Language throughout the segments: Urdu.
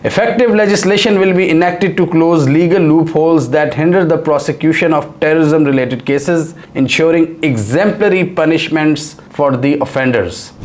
Effective legislation will be enacted to close legal loopholes that hinder the prosecution of terrorism-related cases, ensuring exemplary punishments for the offenders।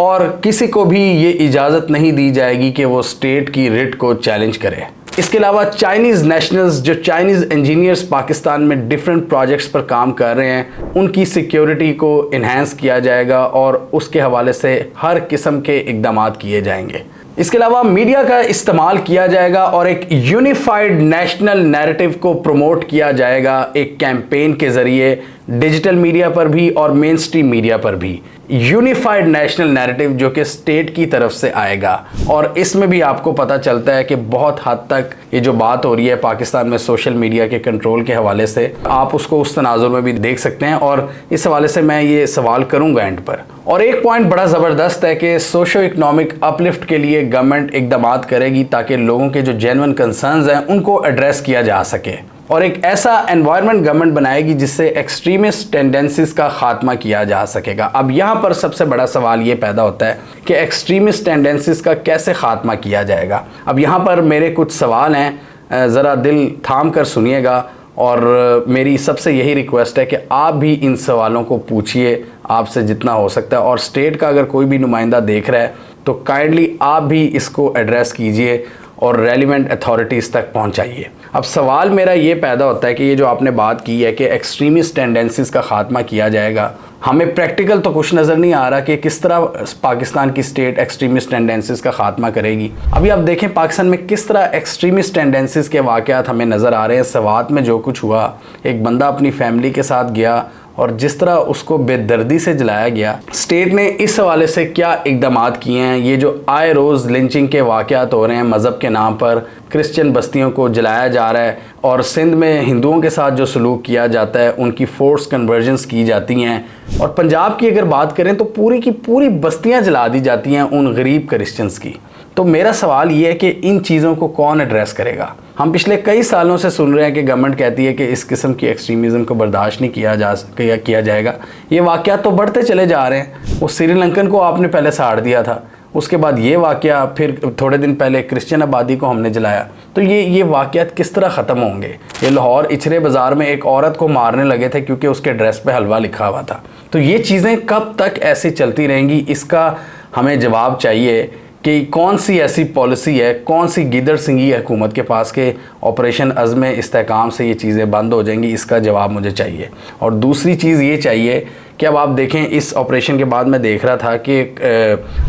اور کسی کو بھی یہ اجازت نہیں دی جائے گی کہ وہ اسٹیٹ کی ریٹ کو چیلنج کرے۔ اس کے علاوہ چائنیز نیشنلز، جو چائنیز انجینئرز پاکستان میں ڈیفرنٹ پروجیکٹس پر کام کر رہے ہیں، ان کی سیکیورٹی کو انہینس کیا جائے گا اور اس کے حوالے سے ہر قسم کے اقدامات کیے جائیں گے۔ اس کے علاوہ میڈیا کا استعمال کیا جائے گا اور ایک یونیفائڈ نیشنل نیریٹو کو پروموٹ کیا جائے گا ایک کیمپین کے ذریعے، ڈیجیٹل میڈیا پر بھی اور مین سٹریم میڈیا پر بھی یونیفائڈ نیشنل نیریٹو جو کہ اسٹیٹ کی طرف سے آئے گا۔ اور اس میں بھی آپ کو پتہ چلتا ہے کہ بہت حد تک یہ جو بات ہو رہی ہے پاکستان میں سوشل میڈیا کے کنٹرول کے حوالے سے، آپ اس کو اس تناظر میں بھی دیکھ سکتے ہیں، اور اس حوالے سے میں یہ سوال کروں گا اینڈ پر۔ اور ایک پوائنٹ بڑا زبردست ہے کہ سوشو اکنامک اپ لفٹ کے لیے گورنمنٹ اقدامات کرے گی تاکہ لوگوں کے جو جینوئن کنسرنز ہیں ان کو ایڈریس کیا جا سکے، اور ایک ایسا انوائرمنٹ گورنمنٹ بنائے گی جس سے ایکسٹریمسٹ ٹینڈنسیز کا خاتمہ کیا جا سکے گا۔ اب یہاں پر سب سے بڑا سوال یہ پیدا ہوتا ہے کہ ایکسٹریمسٹ ٹینڈنسیز کا کیسے خاتمہ کیا جائے گا۔ اب یہاں پر میرے کچھ سوال ہیں، ذرا دل تھام کر سنیے گا، اور میری سب سے یہی ریکویسٹ ہے کہ آپ بھی ان سوالوں کو پوچھیے آپ سے جتنا ہو سکتا ہے، اور اسٹیٹ کا اگر کوئی بھی نمائندہ دیکھ رہا ہے تو کائنڈلی آپ بھی اس کو ایڈریس کیجئے اور ریلیونٹ اتھارٹیز تک پہنچائیے۔ اب سوال میرا یہ پیدا ہوتا ہے کہ یہ جو آپ نے بات کی ہے کہ ایکسٹریمسٹ ٹینڈنسیز کا خاتمہ کیا جائے گا، ہمیں پریکٹیکل تو کچھ نظر نہیں آ رہا کہ کس طرح پاکستان کی اسٹیٹ ایکسٹریمسٹ ٹینڈنسیز کا خاتمہ کرے گی۔ ابھی آپ دیکھیں پاکستان میں کس طرح ایکسٹریمسٹ ٹینڈنسیز کے واقعات ہمیں نظر آ رہے ہیں۔ سوات میں جو کچھ ہوا، ایک بندہ اپنی فیملی کے ساتھ گیا اور جس طرح اس کو بے دردی سے جلایا گیا، اسٹیٹ نے اس حوالے سے کیا اقدامات کیے ہیں۔ یہ جو آئے روز لنچنگ کے واقعات ہو رہے ہیں، مذہب کے نام پر کرسچن بستیوں کو جلایا جا رہا ہے، اور سندھ میں ہندوؤں کے ساتھ جو سلوک کیا جاتا ہے، ان کی فورس کنورژنز کی جاتی ہیں، اور پنجاب کی اگر بات کریں تو پوری کی پوری بستیاں جلا دی جاتی ہیں ان غریب کرسچنز کی۔ تو میرا سوال یہ ہے کہ ان چیزوں کو کون ایڈریس کرے گا؟ ہم پچھلے کئی سالوں سے سن رہے ہیں کہ گورنمنٹ کہتی ہے کہ اس قسم کی ایکسٹریمزم کو برداشت نہیں کیا جائے گا۔ یہ واقعات تو بڑھتے چلے جا رہے ہیں۔ وہ سری لنکن کو آپ نے پہلے ساڑ دیا تھا، اس کے بعد یہ واقعہ، پھر تھوڑے دن پہلے کرسچن آبادی کو ہم نے جلایا۔ تو یہ واقعات کس طرح ختم ہوں گے؟ یہ لاہور اچھرے بازار میں ایک عورت کو مارنے لگے تھے کیونکہ اس کے ڈریس پہ حلوہ لکھا ہوا تھا۔ تو یہ چیزیں کب تک ایسے چلتی رہیں گی؟ اس کا ہمیں جواب چاہیے کہ کون سی ایسی پالیسی ہے، کون سی گیدڑ سنگھی ہے حکومت کے پاس کہ آپریشن عزم استحکام سے یہ چیزیں بند ہو جائیں گی۔ اس کا جواب مجھے چاہیے۔ اور دوسری چیز یہ چاہیے کہ اب آپ دیکھیں اس آپریشن کے بعد میں دیکھ رہا تھا کہ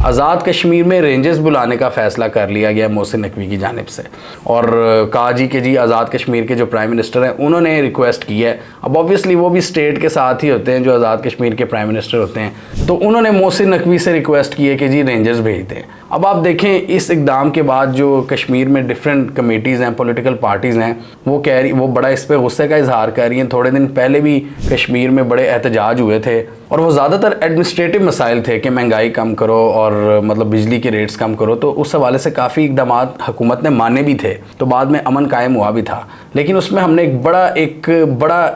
آزاد کشمیر میں رینجرز بلانے کا فیصلہ کر لیا گیا محسن نقوی کی جانب سے، اور کہا کہ جی آزاد کشمیر کے جو پرائم منسٹر ہیں انہوں نے ریکویسٹ کی ہے۔ اب اوبیسلی وہ بھی اسٹیٹ کے ساتھ ہی ہوتے ہیں جو آزاد کشمیر کے پرائم منسٹر ہوتے ہیں، تو انہوں نے محسن نقوی سے ریکویسٹ کی ہے کہ جی رینجرز بھیج دیں۔ اب آپ دیکھیں اس اقدام کے بعد جو کشمیر میں ڈیفرنٹ کمیٹیز ہیں، پولیٹیکل پارٹیز ہیں، وہ بڑا اس پہ غصے کا اظہار کر رہی ہیں۔ تھوڑے دن پہلے بھی کشمیر میں بڑے احتجاج ہوئے تھے، اور وہ زیادہ تر ایڈمنسٹریٹو مسائل تھے کہ مہنگائی کم کرو اور مطلب بجلی کے ریٹس کم کرو، تو اس حوالے سے کافی اقدامات حکومت نے مانے بھی تھے، تو بعد میں امن قائم ہوا بھی تھا۔ لیکن اس میں ہم نے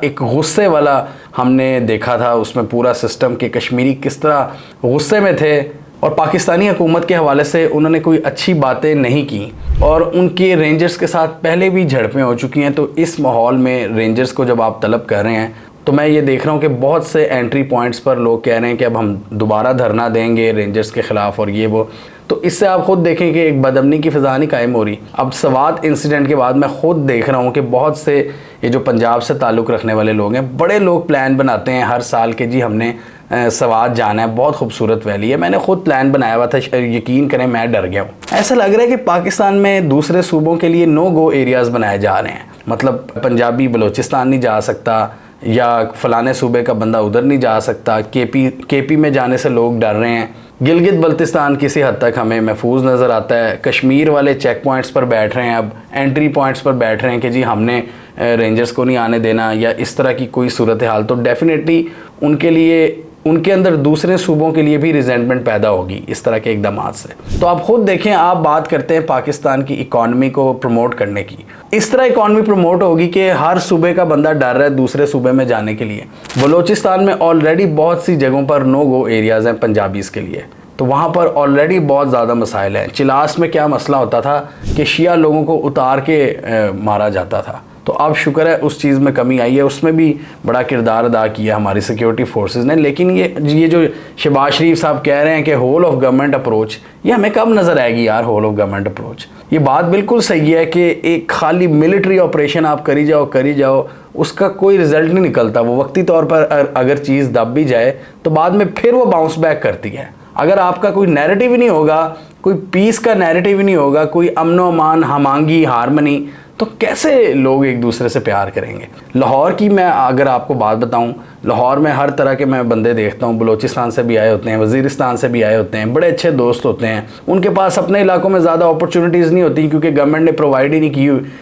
ایک غصے والا ہم نے دیکھا تھا اس میں پورا سسٹم کہ کشمیری کس طرح غصے میں تھے، اور پاکستانی حکومت کے حوالے سے انہوں نے کوئی اچھی باتیں نہیں کی، اور ان کے رینجرز کے ساتھ پہلے بھی جھڑپیں ہو چکی ہیں۔ تو اس ماحول میں رینجرز کو جب آپ طلب کر رہے ہیں تو میں یہ دیکھ رہا ہوں کہ بہت سے انٹری پوائنٹس پر لوگ کہہ رہے ہیں کہ اب ہم دوبارہ دھرنا دیں گے رینجرز کے خلاف، اور یہ وہ، تو اس سے آپ خود دیکھیں کہ ایک بدامنی کی فضا نہیں قائم ہو رہی۔ اب سوات انسیڈنٹ کے بعد میں خود دیکھ رہا ہوں کہ بہت سے یہ جو پنجاب سے تعلق رکھنے والے لوگ ہیں، بڑے لوگ پلان بناتے ہیں ہر سال کہ جی ہم نے سوات جانا ہے، بہت خوبصورت ویلی ہے۔ میں نے خود پلان بنایا ہوا تھا، یقین کریں میں ڈر گیا ہوں۔ ایسا لگ رہا ہے کہ پاکستان میں دوسرے صوبوں کے لیے نو گو ایریاز بنائے جا رہے ہیں، مطلب پنجابی بلوچستان نہیں جا سکتا، یا فلانے صوبے کا بندہ ادھر نہیں جا سکتا، کے پی میں جانے سے لوگ ڈر رہے ہیں۔ گلگت بلتستان کسی حد تک ہمیں محفوظ نظر آتا ہے، کشمیر والے چیک پوائنٹس پر بیٹھ رہے ہیں، اب انٹری پوائنٹس پر بیٹھ رہے ہیں کہ جی ہم نے رینجرز کو نہیں آنے دینا، یا اس طرح کی کوئی صورتحال، تو ڈیفینیٹلی ان کے لیے، ان کے اندر دوسرے صوبوں کے لیے بھی ریزنٹمنٹ پیدا ہوگی اس طرح کے اقدامات سے۔ تو آپ خود دیکھیں، آپ بات کرتے ہیں پاکستان کی اکانومی کو پروموٹ کرنے کی، اس طرح اکانومی پروموٹ ہوگی کہ ہر صوبے کا بندہ ڈر رہا ہے دوسرے صوبے میں جانے کے لیے۔ بلوچستان میں آلریڈی بہت سی جگہوں پر نو گو ایریاز ہیں پنجابیز کے لیے، تو وہاں پر آلریڈی بہت زیادہ مسائل ہیں۔ چلاس میں کیا مسئلہ ہوتا تھا کہ شیعہ لوگوں کو اتار کے مارا جاتا تھا، تو اب شکر ہے اس چیز میں کمی آئی ہے، اس میں بھی بڑا کردار ادا کیا ہماری سیکیورٹی فورسز نے. لیکن یہ جو شہباز شریف صاحب کہہ رہے ہیں کہ ہول آف گورنمنٹ اپروچ، یہ ہمیں کب نظر آئے گی یار ہول آف گورنمنٹ اپروچ؟ یہ بات بالکل صحیح ہے کہ ایک خالی ملٹری آپریشن آپ کری جاؤ، اس کا کوئی رزلٹ نہیں نکلتا. وہ وقتی طور پر اگر چیز دب بھی جائے تو بعد میں پھر وہ باؤنس بیک کرتی ہے. اگر آپ کا کوئی نیریٹو ہی نہیں ہوگا، کوئی پیس کا نیریٹو ہی نہیں ہوگا، کوئی امن و امان، ہم آہنگی، ہارمنی، تو کیسے لوگ ایک دوسرے سے پیار کریں گے؟ لاہور کی میں اگر آپ کو بات بتاؤں، لاہور میں ہر طرح کے میں بندے دیکھتا ہوں، بلوچستان سے بھی آئے ہوتے ہیں، وزیرستان سے بھی آئے ہوتے ہیں، بڑے اچھے دوست ہوتے ہیں. ان کے پاس اپنے علاقوں میں زیادہ اپرچونٹیز نہیں ہوتی کیونکہ گورنمنٹ نے پرووائڈ ہی نہیں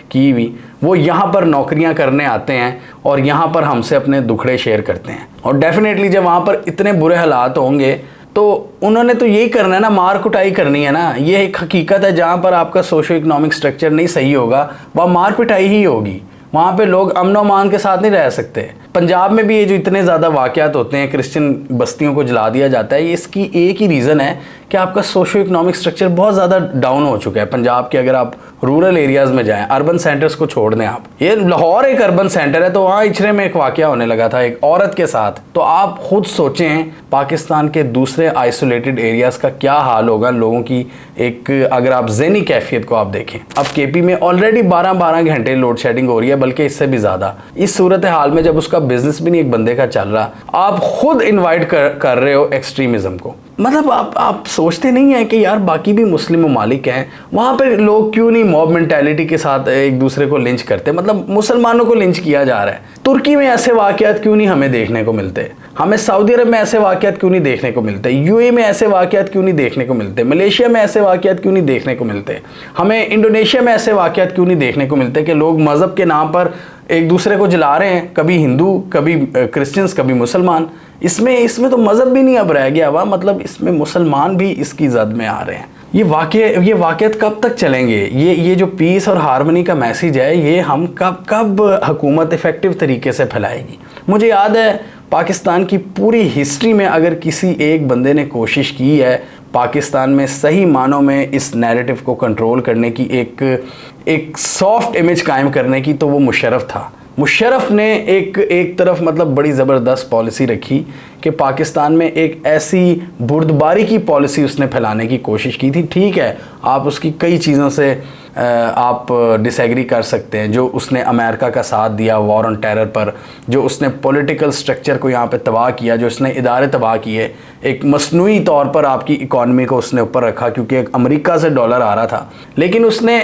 کی ہوئی. وہ یہاں پر نوکریاں کرنے آتے ہیں اور یہاں پر ہم سے اپنے دکھڑے شیئر کرتے ہیں. اور ڈیفینیٹلی جب وہاں پر اتنے برے حالات ہوں گے تو انہوں نے تو یہی کرنا ہے نا، مار کٹائی کرنی ہے نا. یہ ایک حقیقت ہے، جہاں پر آپ کا سوشو اکنامک سٹرکچر نہیں صحیح ہوگا وہاں مار پٹائی ہی ہوگی. وہاں پہ لوگ امن و امان کے ساتھ نہیں رہ سکتے. پنجاب میں بھی یہ جو اتنے زیادہ واقعات ہوتے ہیں، کرسچن بستیوں کو جلا دیا جاتا ہے، یہ اس کی ایک ہی ریزن ہے کہ آپ کا سوشو اکنامک سٹرکچر بہت زیادہ ڈاؤن ہو چکا ہے. پنجاب کے اگر آپ رورل ایریاز میں جائیں، اربن سینٹرز کو چھوڑ دیں آپ، یہ لاہور ایک اربن سینٹر ہے، تو وہاں اچھرے میں ایک واقعہ ہونے لگا تھا ایک عورت کے ساتھ. تو آپ خود سوچیں پاکستان کے دوسرے آئسولیٹڈ ایریاز کا کیا حال ہوگا لوگوں کی. ایک اگر آپ ذہنی کیفیت کو آپ دیکھیں، اب کے پی میں آلریڈی 12 گھنٹے لوڈ شیڈنگ ہو رہی ہے، بلکہ اس سے بھی زیادہ. اس صورتحال میں جب اس کا بزنس بھی نہیں ایک بندے کا چل رہا، آپ خود انوائٹ کر رہے ہو ایکسٹریمزم کو. مطلب آپ سوچتے نہیں ہیں کہ یار باقی بھی مسلم ممالک ہیں، وہاں پہ لوگ کیوں نہیں موب مینٹیلٹی کے ساتھ ایک دوسرے کو لنچ کرتے؟ مطلب مسلمانوں کو لنچ کیا جا رہا ہے. ترکی میں ایسے واقعات کیوں نہیں ہمیں دیکھنے کو ملتے؟ ہمیں سعودی عرب میں ایسے واقعات کیوں نہیں دیکھنے کو ملتے؟ یو اے میں ایسے واقعات کیوں نہیں دیکھنے کو ملتے؟ ملیشیا میں ایسے واقعات کیوں نہیں دیکھنے کو ملتے؟ ہمیں انڈونیشیا میں ایسے واقعات کیوں نہیں دیکھنے کو ملتے کہ لوگ مذہب کے نام پر ایک دوسرے کو جلا رہے ہیں، کبھی ہندو، کبھی کرسچنز، کبھی مسلمان. اس میں تو مذہب بھی نہیں اب رہ گیا ہوا، مطلب اس میں مسلمان بھی اس کی زد میں آ رہے ہیں. یہ واقعات کب تک چلیں گے؟ یہ جو پیس اور ہارمنی کا میسیج ہے، یہ ہم کب حکومت افیکٹو طریقے سے پھیلائے گی؟ مجھے یاد ہے پاکستان کی پوری ہسٹری میں اگر کسی ایک بندے نے کوشش کی ہے پاکستان میں صحیح معنوں میں اس نیریٹو کو کنٹرول کرنے کی، ایک سافٹ امیج قائم کرنے کی، تو وہ مشرف تھا. مشرف نے ایک طرف مطلب بڑی زبردست پالیسی رکھی کہ پاکستان میں ایک ایسی بردباری کی پالیسی اس نے پھیلانے کی کوشش کی تھی. ٹھیک ہے، آپ اس کی کئی چیزوں سے آپ ڈس ایگری کر سکتے ہیں، جو اس نے امریکہ کا ساتھ دیا وار آن ٹیرر پر، جو اس نے پولیٹیکل سٹرکچر کو یہاں پہ تباہ کیا، جو اس نے ادارے تباہ کیے، ایک مصنوعی طور پر آپ کی اکانومی کو اس نے اوپر رکھا کیونکہ ایک امریکہ سے ڈالر آ رہا تھا. لیکن اس نے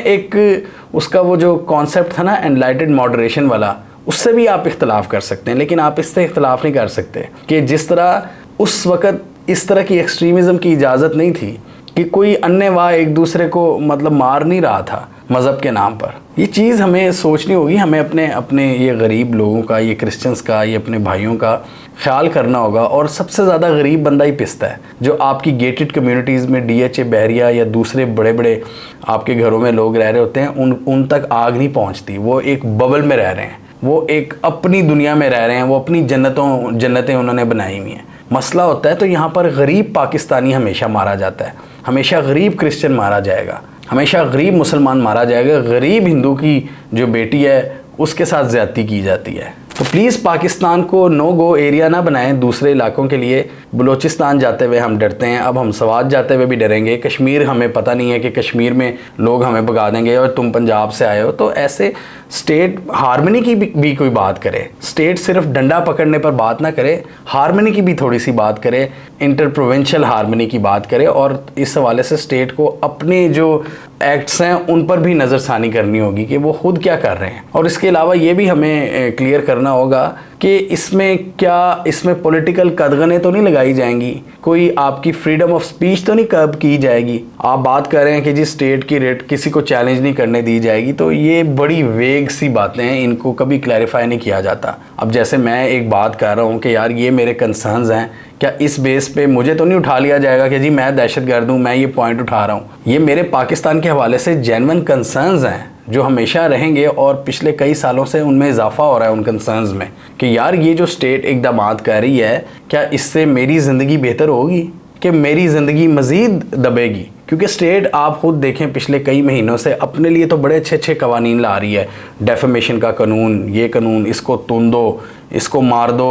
اس کا وہ جو کانسیپٹ تھا نا انلائٹڈ ماڈریشن والا، اس سے بھی آپ اختلاف کر سکتے ہیں، لیکن آپ اس سے اختلاف نہیں کر سکتے کہ جس طرح اس وقت اس طرح کی ایکسٹریمزم کی اجازت نہیں تھی کہ کوئی انے واہ ایک دوسرے کو مطلب مار نہیں رہا تھا مذہب کے نام پر. یہ چیز ہمیں سوچنی ہوگی، ہمیں اپنے یہ غریب لوگوں کا، یہ کرسچنز کا، یہ اپنے بھائیوں کا خیال کرنا ہوگا. اور سب سے زیادہ غریب بندہ ہی پستا ہے جو آپ کی گیٹڈ کمیونٹیز میں ڈی ایچ اے بحریہ یا دوسرے بڑے آپ کے گھروں میں لوگ رہ رہے ہوتے ہیں، ان تک آگ نہیں پہنچتی. وہ ایک ببل میں رہ رہے ہیں، وہ ایک اپنی دنیا میں رہ رہے ہیں، وہ اپنی جنتیں انہوں نے بنائی ہوئی ہیں. مسئلہ ہوتا ہے تو یہاں پر غریب پاکستانی ہمیشہ مارا جاتا ہے، ہمیشہ غریب کرسچن مارا جائے گا، ہمیشہ غریب مسلمان مارا جائے گا، غریب ہندو کی جو بیٹی ہے اس کے ساتھ زیادتی کی جاتی ہے. تو پلیز پاکستان کو نو گو ایریا نہ بنائیں دوسرے علاقوں کے لیے. بلوچستان جاتے ہوئے ہم ڈرتے ہیں، اب ہم سوات جاتے ہوئے بھی ڈریں گے. کشمیر ہمیں پتہ نہیں ہے کہ کشمیر میں لوگ ہمیں بھگا دیں گے اور تم پنجاب سے آئے ہو. تو ایسے اسٹیٹ ہارمنی کی بھی کوئی بات کرے، اسٹیٹ صرف ڈنڈا پکڑنے پر بات نہ کرے، ہارمنی کی بھی تھوڑی سی بات کرے، انٹر پروونشل ہارمنی کی بات کرے. اور اس حوالے سے اسٹیٹ کو اپنے جو ایکٹس ہیں ان پر بھی نظر ثانی کرنی ہوگی کہ وہ خود کیا کر رہے ہیں. اور اس کے علاوہ یہ بھی ہمیں کلیئر کرنا ہوگا کہ اس میں پولیٹیکل قدغنیں تو نہیں لگائی جائیں گی، کوئی آپ کی فریڈم آف سپیچ تو نہیں کرب کی جائے گی. آپ بات کر رہے ہیں کہ جی اسٹیٹ کی ریٹ کسی کو چیلنج نہیں کرنے دی جائے گی، تو یہ بڑی ویگ سی باتیں ہیں، ان کو کبھی کلیریفائی نہیں کیا جاتا. اب جیسے میں ایک بات کر رہا ہوں کہ یار یہ میرے کنسرنز ہیں، کیا اس بیس پہ مجھے تو نہیں اٹھا لیا جائے گا کہ جی میں دہشت گرد ہوں، میں یہ پوائنٹ اٹھا رہا ہوں. یہ میرے پاکستان کے حوالے سے جینون کنسرنز ہیں جو ہمیشہ رہیں گے، اور پچھلے کئی سالوں سے ان میں اضافہ ہو رہا ہے ان کنسرنز میں کہ یار یہ جو اسٹیٹ اقدامات کر رہی ہے، کیا اس سے میری زندگی بہتر ہوگی کہ میری زندگی مزید دبے گی؟ کیونکہ اسٹیٹ آپ خود دیکھیں پچھلے کئی مہینوں سے اپنے لیے تو بڑے اچھے اچھے قوانین لا رہی ہے، ڈیفیمیشن کا قانون، یہ قانون، اس کو تون دو، اس کو مار دو،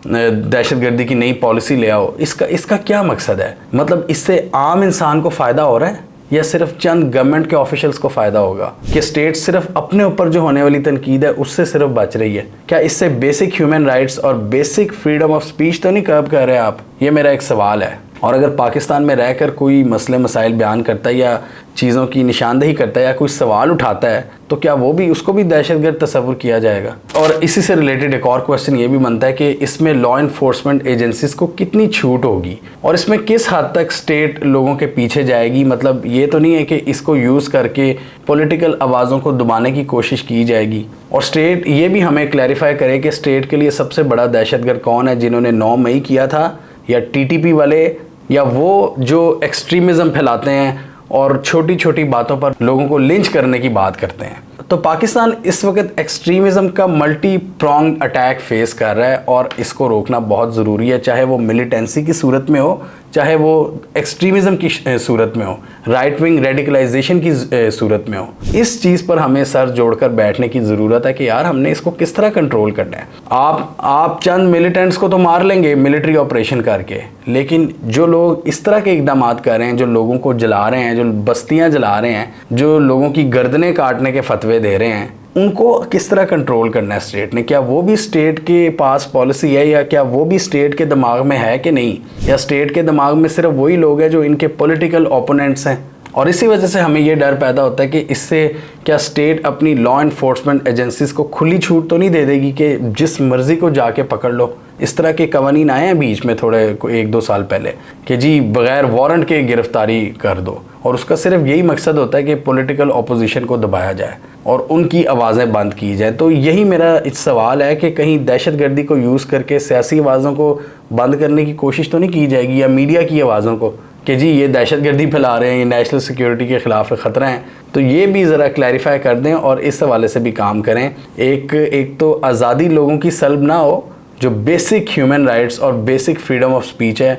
دہشت گردی کی نئی پالیسی لے آؤ۔ اس کا کیا مقصد ہے؟ مطلب اس سے عام انسان کو فائدہ ہو رہا ہے یا صرف چند گورنمنٹ کے آفیشلز کو فائدہ ہوگا؟ کہ اسٹیٹ صرف اپنے اوپر جو ہونے والی تنقید ہے اس سے صرف بچ رہی ہے؟ کیا اس سے بیسک ہیومن رائٹس اور بیسک فریڈم آف سپیچ تو نہیں کرب کر رہے آپ؟ یہ میرا ایک سوال ہے۔ اور اگر پاکستان میں رہ کر کوئی مسئلے مسائل بیان کرتا ہے یا چیزوں کی نشاندہی کرتا ہے یا کوئی سوال اٹھاتا ہے تو کیا اس کو بھی دہشت گرد تصور کیا جائے گا؟ اور اسی سے ریلیٹڈ ایک اور کوسچن یہ بھی بنتا ہے کہ اس میں لا انفورسمنٹ ایجنسیز کو کتنی چھوٹ ہوگی اور اس میں کس حد تک اسٹیٹ لوگوں کے پیچھے جائے گی؟ مطلب یہ تو نہیں ہے کہ اس کو یوز کر کے پولیٹیکل آوازوں کو دبانے کی کوشش کی جائے گی؟ اور اسٹیٹ یہ بھی ہمیں کلیریفائی کرے کہ اسٹیٹ کے لیے سب سے بڑا دہشت گرد کون ہے، جنہوں نے 9 مئی کیا تھا، یا ٹی ٹی پی والے، یا وہ جو ایکسٹریمزم پھیلاتے ہیں اور چھوٹی چھوٹی باتوں پر لوگوں کو لنچ کرنے کی بات کرتے ہیں؟ تو پاکستان اس وقت ایکسٹریمزم کا ملٹی پرونگ اٹیک فیس کر رہا ہے اور اس کو روکنا بہت ضروری ہے، چاہے وہ ملیٹنسی کی صورت میں ہو، چاہے وہ ایکسٹریمزم کی صورت میں ہو، رائٹ ونگ ریڈیکلائزیشن کی صورت میں ہو۔ اس چیز پر ہمیں سر جوڑ کر بیٹھنے کی ضرورت ہے کہ یار ہم نے اس کو کس طرح کنٹرول کرنا ہے۔ آپ چند ملیٹنٹس کو تو مار لیں گے ملٹری آپریشن کر کے، لیکن جو لوگ اس طرح کے اقدامات کر رہے ہیں، جو لوگوں کو جلا رہے ہیں، جو بستیاں جلا رہے ہیں، جو لوگوں کی گردنیں کاٹنے کے فتوے دے رہے ہیں، ان کو کس طرح کنٹرول کرنا ہے اسٹیٹ نے؟ کیا وہ بھی اسٹیٹ کے پاس پالیسی ہے یا کیا وہ بھی اسٹیٹ کے دماغ میں ہے کہ نہیں؟ یا اسٹیٹ کے دماغ میں صرف وہی لوگ ہیں جو ان کے پولیٹیکل اوپوننٹس ہیں؟ اور اسی وجہ سے ہمیں یہ ڈر پیدا ہوتا ہے کہ اس سے کیا اسٹیٹ اپنی لا انفورسمنٹ ایجنسیز کو کھلی چھوٹ تو نہیں دے دے گی کہ جس مرضی کو جا کے پکڑ لو؟ اس طرح کے قوانین آئے ہیں بیچ میں تھوڑے 1-2 سال پہلے کہ جی بغیر وارنٹ کے گرفتاری کر دو، اور اس کا صرف یہی مقصد ہوتا ہے کہ پولیٹیکل اپوزیشن کو دبایا جائے اور ان کی آوازیں بند کی جائیں۔ تو یہی میرا سوال ہے کہ کہیں دہشت گردی کو یوز کر کے سیاسی آوازوں کو بند کرنے کی کوشش تو نہیں کی جائے گی، یا میڈیا کی آوازوں کو کہ جی یہ دہشت گردی پھیلا رہے ہیں، یہ نیشنل سیکیورٹی کے خلاف خطرہ ہیں؟ تو یہ بھی ذرا کلیریفائی کر دیں اور اس حوالے سے بھی کام کریں۔ ایک تو آزادی لوگوں کی سلب نہ ہو، جو بیسک ہیومن رائٹس اور بیسک فریڈم آف سپیچ ہے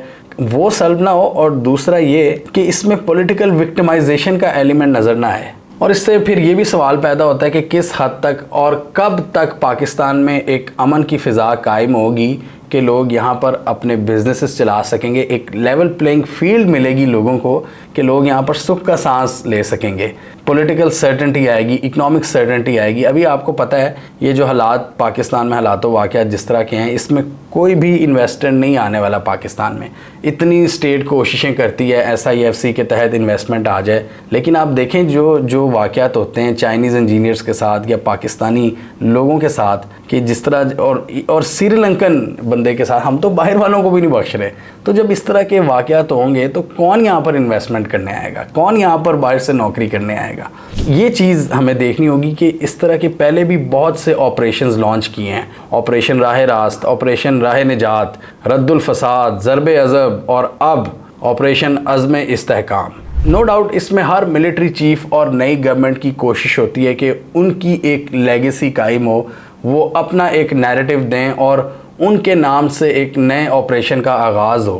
وہ سلب نہ ہو، اور دوسرا یہ کہ اس میں پولیٹیکل وکٹمائزیشن کا ایلیمنٹ نظر نہ آئے۔ اور اس سے پھر یہ بھی سوال پیدا ہوتا ہے کہ کس حد تک اور کب تک پاکستان میں ایک امن کی فضا قائم ہوگی کہ لوگ یہاں پر اپنے بزنسز چلا سکیں گے، ایک لیول پلینگ فیلڈ ملے گی لوگوں کو کہ لوگ یہاں پر سکھ کا سانس لے سکیں گے، پولیٹیکل سرٹنٹی آئے گی، اکنامک سرٹنٹی آئے گی۔ ابھی آپ کو پتہ ہے یہ جو حالات پاکستان میں حالات و واقعات جس طرح کے ہیں، اس میں کوئی بھی انویسٹر نہیں آنے والا پاکستان میں۔ اتنی اسٹیٹ کوششیں کرتی ہے SIFC کے تحت انویسٹمنٹ آ جائے، لیکن آپ دیکھیں جو واقعات ہوتے ہیں چائنیز انجینئرز کے ساتھ یا پاکستانی لوگوں کے ساتھ، کہ جس طرح اور سری لنکن بندے کے ساتھ، ہم تو باہر والوں کو بھی نہیں بخش رہے۔ تو جب اس طرح کے واقعات ہوں گے تو کون یہاں پر انویسٹمنٹ کرنے آئے گا؟ کون یہاں پر باہر سے نوکری کرنے آئے گا؟ یہ چیز ہمیں دیکھنی ہوگی کہ اس طرح کے پہلے بھی بہت سے آپریشنز لانچ کیے ہیں، آپریشن راہ راست، آپریشن راہ نجات، رد الفساد، ضرب عضب، اور اب آپریشن عزم استحکام۔ نو ڈاؤٹ اس میں ہر ملٹری چیف اور نئی گورنمنٹ کی کوشش ہوتی ہے کہ ان کی ایک لیگیسی قائم ہو، وہ اپنا ایک نیریٹو دیں اور ان کے نام سے ایک نئے آپریشن کا آغاز ہو۔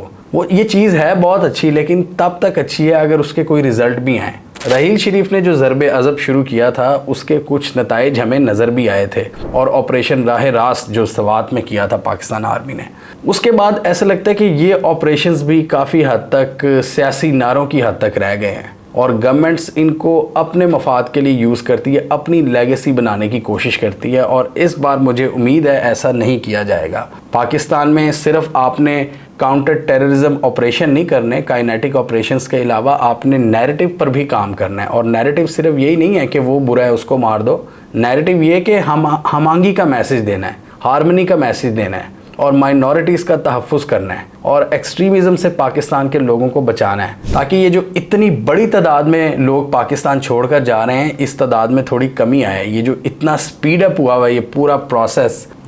یہ چیز ہے بہت اچھی، لیکن تب تک اچھی ہے اگر اس کے کوئی رزلٹ بھی ہیں۔ رحیل شریف نے جو ضرب عضب شروع کیا تھا اس کے کچھ نتائج ہمیں نظر بھی آئے تھے، اور آپریشن راہ راست جو سوات میں کیا تھا پاکستان آرمی نے، اس کے بعد ایسا لگتا ہے کہ یہ آپریشنز بھی کافی حد تک سیاسی نعروں کی حد تک رہ گئے ہیں، اور گورنمنٹس ان کو اپنے مفاد کے لیے یوز کرتی ہے، اپنی لیگیسی بنانے کی کوشش کرتی ہے، اور اس بار مجھے امید ہے ایسا نہیں کیا جائے گا۔ پاکستان میں صرف آپ نے کاؤنٹر ٹیررزم آپریشن نہیں کرنے، کائنیٹک آپریشنز کے علاوہ آپ نے نیریٹو پر بھی کام کرنا ہے، اور نیریٹو صرف یہی نہیں ہے کہ وہ برا ہے اس کو مار دو، نیریٹو یہ کہ ہم آہنگی کا میسج دینا ہے، ہارمنی کا میسج دینا ہے، اور مائنورٹیز کا تحفظ کرنا ہے، اور ایکسٹریمزم سے پاکستان کے لوگوں کو بچانا ہے، تاکہ یہ جو اتنی بڑی تعداد میں لوگ پاکستان چھوڑ کر جا رہے ہیں اس تعداد میں تھوڑی کمی آئے۔ یہ جو اتنا سپیڈ اپ ہوا ہوا یہ پورا پروسیس